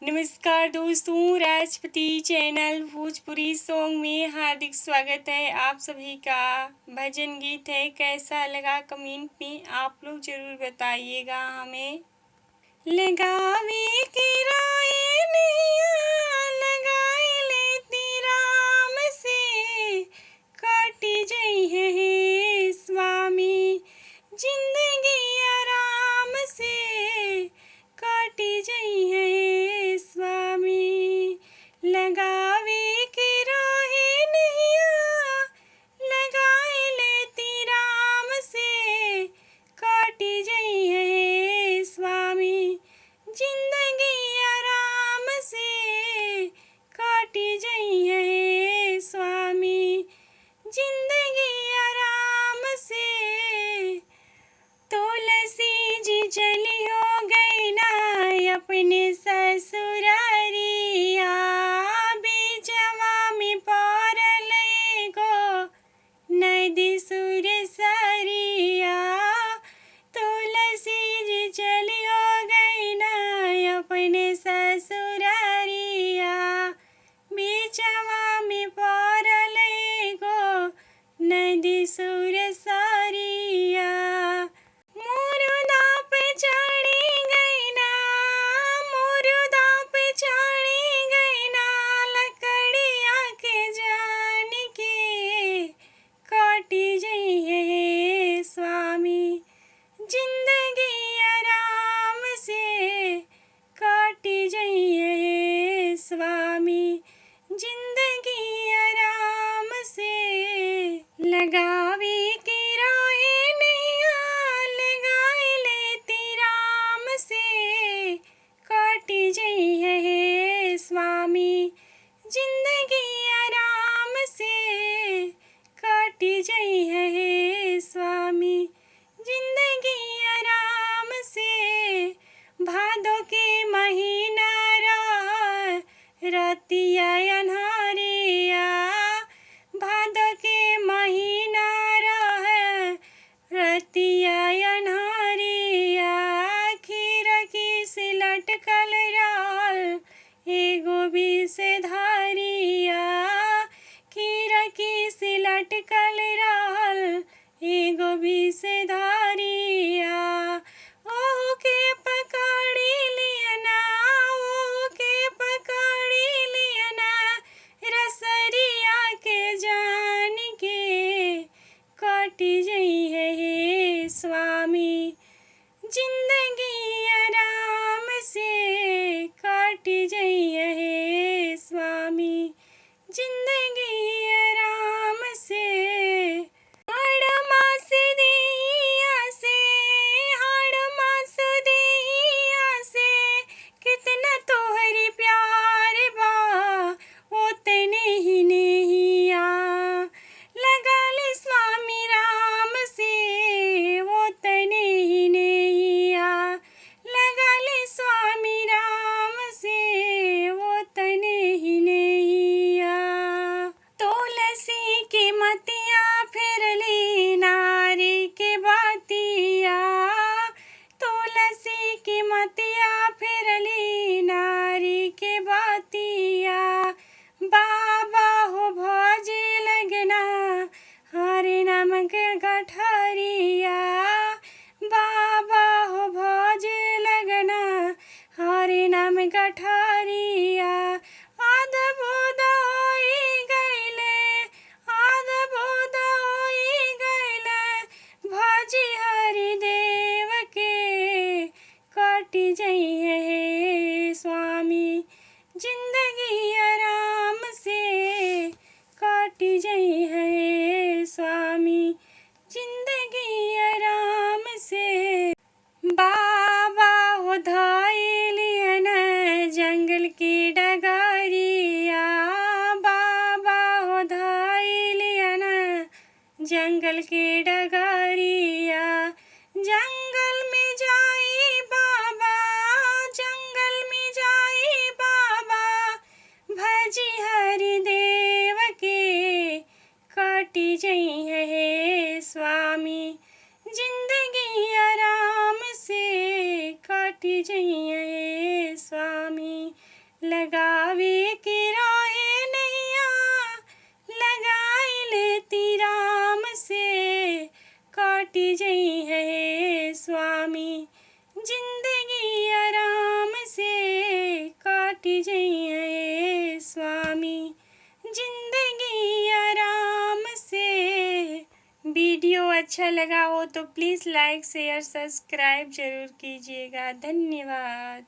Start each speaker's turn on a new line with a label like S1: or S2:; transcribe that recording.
S1: नमस्कार दोस्तों, Rajpati channel Bhojpuri song में हार्दिक स्वागत है आप सभी का। भजन गीत है, कैसा लगा कमेंट में आप लोग ज़रूर बताइएगा हमें। लगावे के राय नैया लगाई लेती राम से, काटी जई है स्वामी जिंदगी आराम से, काटी जई है स्वामी। लगावे के राहे नैया लगाई लेती राम से, काटी जई है स्वामी जिंदगी आराम से, काटी जई है स्वामी जिंदगी आराम से। तुलसी जी चली हो गई ना अपने ससुरारिया, बीचवा में पड़ल एगो नदी सुर सरिया। तुलसी जी चली हो गई ना अपने ससुरारिया, बीचवा में पड़ल एगो नदी सुर सरिया। मुरुदा पे चढ़ी गई ना, मुरुदा पे चढ़ी गई ना, लकड़िया के जान के, काटी जई है स्वामी जिंदगी आराम से, काटी जई है स्वामी जिंदगी आराम से। लगावे के राहे नैया लगाई लेती राम से, काटी जई है स्वामी जिंदगी आराम से, काटी जई है स्वामी जिंदगी आराम से। भादो के महीना रहा रतिया अन्हारिया, भादो के महीना रहा रतिया अन्हारिया। खीरकी से लटकल रहल एगो विषधारिया, खीरकी से लटकल रहल एगो विषधारिया। ओहू के पकड़ी लियना, ओहू के पकड़ी लियना, रसरिया के जान के, काटी जई है स्वामी जिंदगी आराम से, काटी जई है स्वामी जिंदगी आराम से। हाड़ मास देहिया से, हाड़ मास देहिया से, कितना तोहरी प्यार बा ओतने ही नैया। लगा ले स्वामी राम से ओतने ही नैया, लगा ले स्वामी राम से ओतने ही नैया। तुलसी के मतिया फेरली नारी के बातिया, तुलसी की मतिया फेरली नारी के बातिया। बाबा हो भोजे लगना हरे नाम के गठरिया, बाबा हो भोजे लगना हरे नाम गठरिया। अद्भुत होई गईले, अद्भुत होई गईले, भजी हरि देव के, काटी जई है स्वामी जिंदगी आराम से, काटी जई है स्वामी जिंदगी आराम से। बाबा हो धाइलियन जंगल की डगरिया, बाबा हो धाइलियन जंगल की डगरिया। जंगल में जाई बाबा, जंगल में जाई बाबा, भजी हरि देव के, काटी जई है लगावे के राहे नैया लगाई लेती राम से, काटी जई है स्वामी जिंदगी आराम से, काटी जई है स्वामी जिंदगी आराम से। वीडियो अच्छा लगा हो तो प्लीज़ लाइक शेयर सब्सक्राइब ज़रूर कीजिएगा। धन्यवाद।